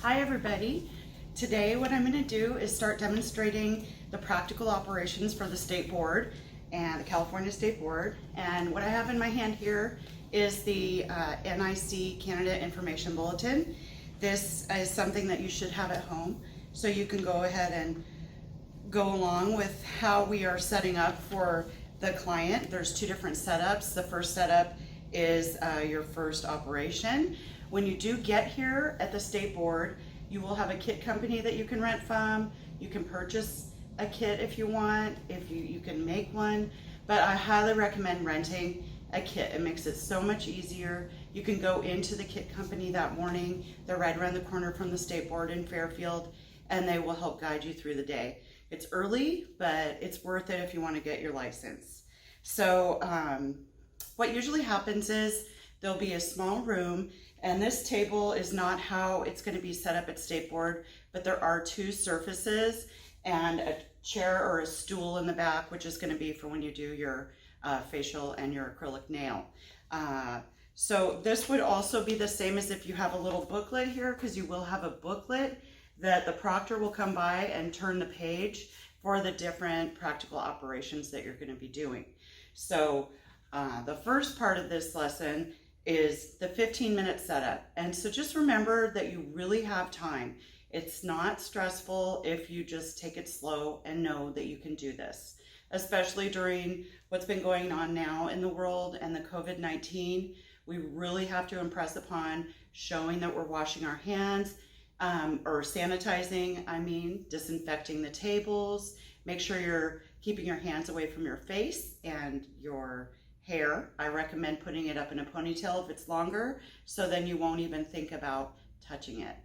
Hi everybody. Today what I'm going to do is start demonstrating the practical operations for the State Board and the California State Board. And what I have in my hand here is the NIC Candidate Information Bulletin. This is something that you should have at home, so you can go ahead and go along with how we are setting up for the client. There's two different setups. The first setup is your first operation. When you do get here at the State Board, you will have a kit company that you can rent from. You can purchase a kit if you want, if you can make one, but I highly recommend renting a kit. It makes it so much easier. You can go into the kit company that morning. They're right around the corner from the State Board in Fairfield, and they will help guide you through the day. It's early, but it's worth it if you want to get your license. So what usually happens is there'll be a small room, and this table is not how it's going to be set up at State Board, but there are two surfaces and a chair or a stool in the back, which is going to be for when you do your facial and your acrylic nail. So this would also be the same as if you have a little booklet here, because you will have a booklet that the proctor will come by and turn the page for the different practical operations that you're going to be doing. So the first part of this lesson is the 15-minute setup. And so just remember that you really have time. It's not stressful if you just take it slow and know that you can do this, especially during what's been going on now in the world and the COVID-19. We really have to impress upon showing that we're washing our hands, or sanitizing, disinfecting the tables. Make sure you're keeping your hands away from your face and your hair. I recommend putting it up in a ponytail if it's longer, so then you won't even think about touching it.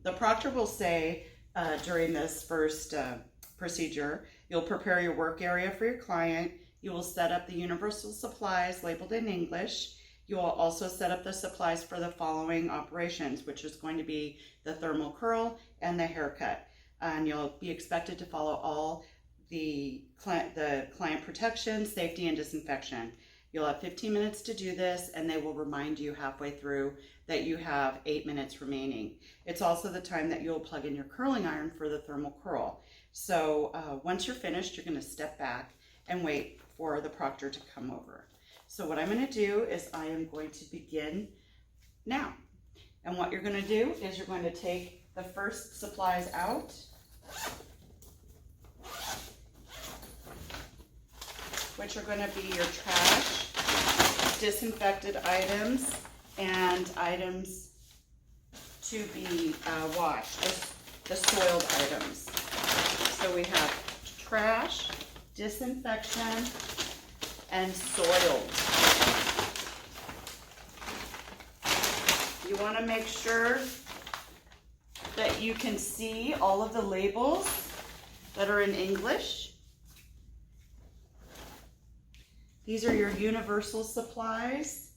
The proctor will say during this first procedure, you'll prepare your work area for your client. You will set up the universal supplies labeled in English. You will also set up the supplies for the following operations, which is going to be the thermal curl and the haircut. And you'll be expected to follow all the client protection, safety, and disinfection. You'll have 15 minutes to do this, and they will remind you halfway through that you have 8 minutes remaining. It's also the time that you'll plug in your curling iron for the thermal curl. So once you're finished, you're going to step back and wait for the proctor to come over. So what I'm going to do is I am going to begin now. And what you're going to do is you're going to take the first supplies out, which are going to be your trash, disinfected items, and items to be washed, the soiled items. So we have trash, disinfection, and soiled. You want to make sure that you can see all of the labels that are in English. These are your universal supplies,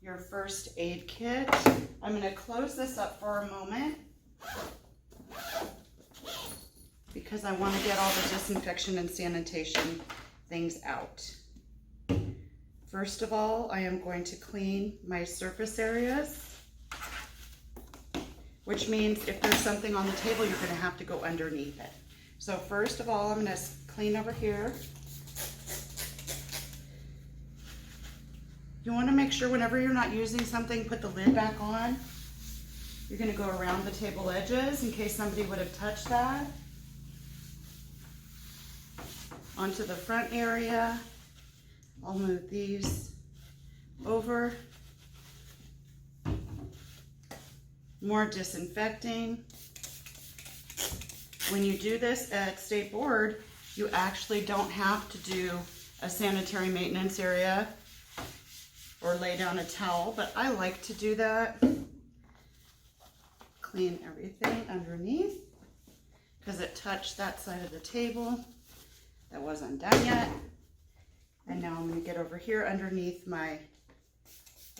your first aid kit. I'm going to close this up for a moment because I want to get all the disinfection and sanitation things out. First of all, I am going to clean my surface areas, which means if there's something on the table, you're going to have to go underneath it. So first of all, I'm going to clean over here. You want to make sure whenever you're not using something, put the lid back on. You're going to go around the table edges in case somebody would have touched that. Onto the front area. I'll move these over. More disinfecting. When you do this at State Board, you actually don't have to do a sanitary maintenance area or lay down a towel, but I like to do that. Clean everything underneath because it touched that side of the table that wasn't done yet. And now I'm going to get over here underneath my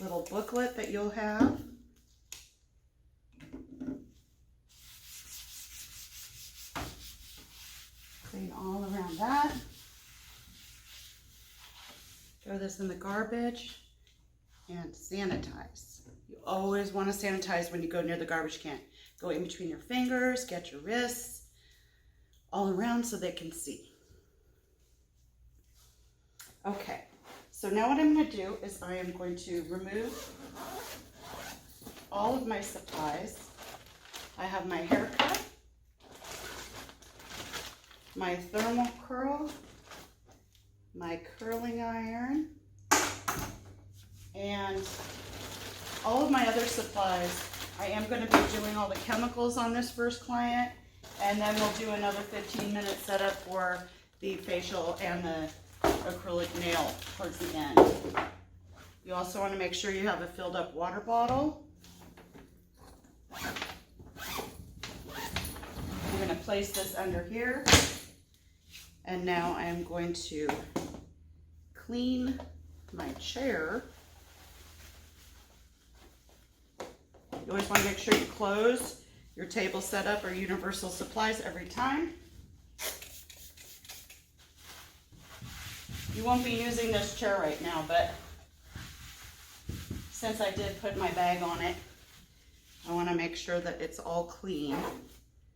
little booklet that you'll have. Clean all around that. Throw this in the garbage. and sanitize. You always want to sanitize when you go near the garbage can. Go in between your fingers, get your wrists, all around so they can see. Okay, so now what I'm going to do is I am going to remove all of my supplies. I have my haircut, my thermal curl, my curling iron, and all of my other supplies. I am going to be doing all the chemicals on this first client, and then we'll do another 15-minute setup for the facial and the acrylic nail towards the end. You also want to make sure you have a filled up water bottle. I'm going to place this under here, and now I am going to clean my chair. You always want to make sure you close your table setup or universal supplies every time. You won't be using this chair right now, but since I did put my bag on it, I want to make sure that it's all clean.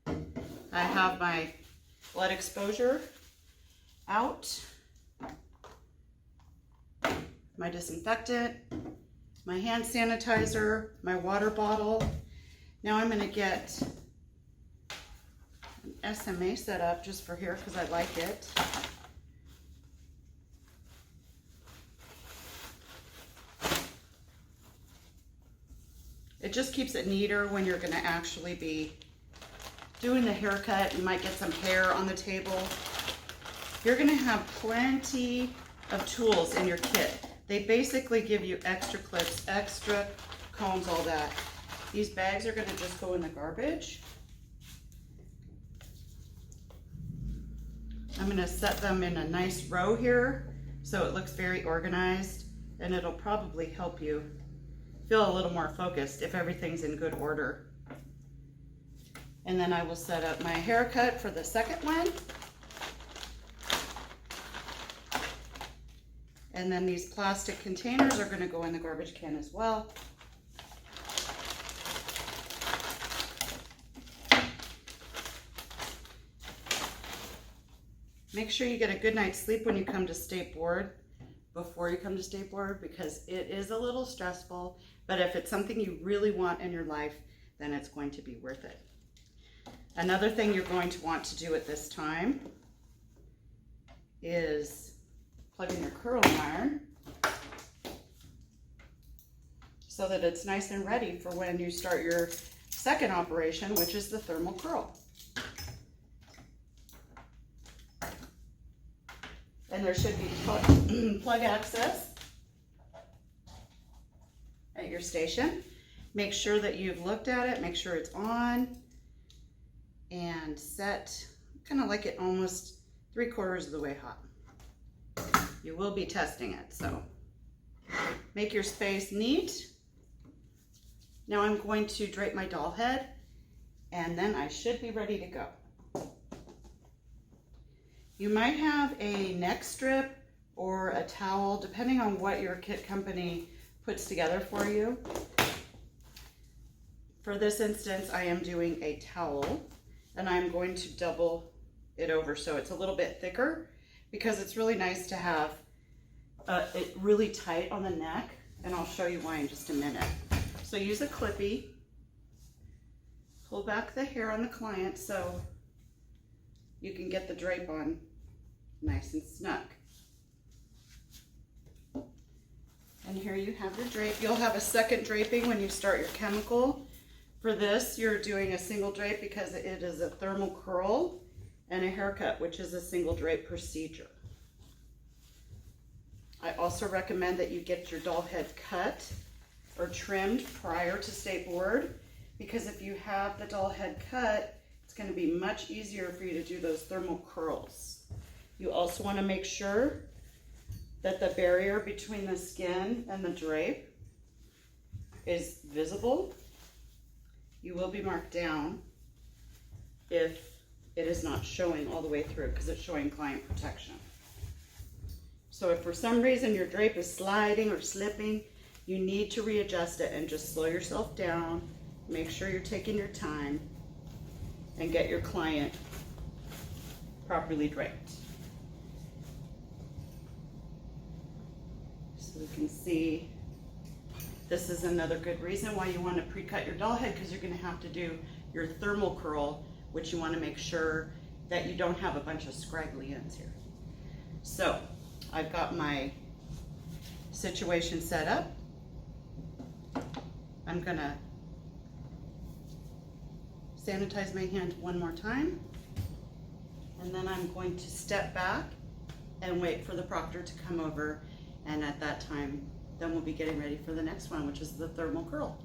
I have my blood exposure out, my disinfectant, my hand sanitizer, my water bottle. Now I'm going to get an SMA set up just for here because I like it. It just keeps it neater when you're going to actually be doing the haircut. You might get some hair on the table. You're going to have plenty of tools in your kit. They basically give you extra clips, extra combs, all that. These bags are going to just go in the garbage. I'm going to set them in a nice row here so it looks very organized, and it'll probably help you feel a little more focused if everything's in good order. And then I will set up my haircut for the second one. And then these plastic containers are going to go in the garbage can as well. Make sure you get a good night's sleep when you come to state board, before you come to state board, because it is a little stressful, but if it's something you really want in your life, then it's going to be worth it. Another thing you're going to want to do at this time is plug in your curling iron so that it's nice and ready for when you start your second operation, which is the thermal curl. And there should be plug access at your station. Make sure that you've looked at it, make sure it's on and set, kind of like it almost 3/4 of the way hot. You will be testing it, so make your space neat. Now I'm going to drape my doll head, and then I should be ready to go. You might have a neck strip or a towel, depending on what your kit company puts together for you. For this instance, I am doing a towel, and I'm going to double it over so it's a little bit thicker, because it's really nice to have it really tight on the neck, and I'll show you why in just a minute. So use a clippy, pull back the hair on the client so you can get the drape on nice and snug. And here you have your drape. You'll have a second draping when you start your chemical. For this, you're doing a single drape because it is a thermal curl and a haircut, which is a single drape procedure. I also recommend that you get your doll head cut or trimmed prior to state board, because if you have the doll head cut, it's going to be much easier for you to do those thermal curls. You also want to make sure that the barrier between the skin and the drape is visible. You will be marked down if it is not showing all the way through, because it's showing client protection. So if for some reason your drape is sliding or slipping, you need to readjust it and just slow yourself down. Make sure you're taking your time and get your client properly draped. So you can see, this is another good reason why you want to pre-cut your doll head, because you're going to have to do your thermal curl, which you want to make sure that you don't have a bunch of scraggly ends here. So I've got my situation set up. I'm gonna sanitize my hand one more time, and then I'm going to step back and wait for the proctor to come over, and at that time then we'll be getting ready for the next one, which is the thermal curl.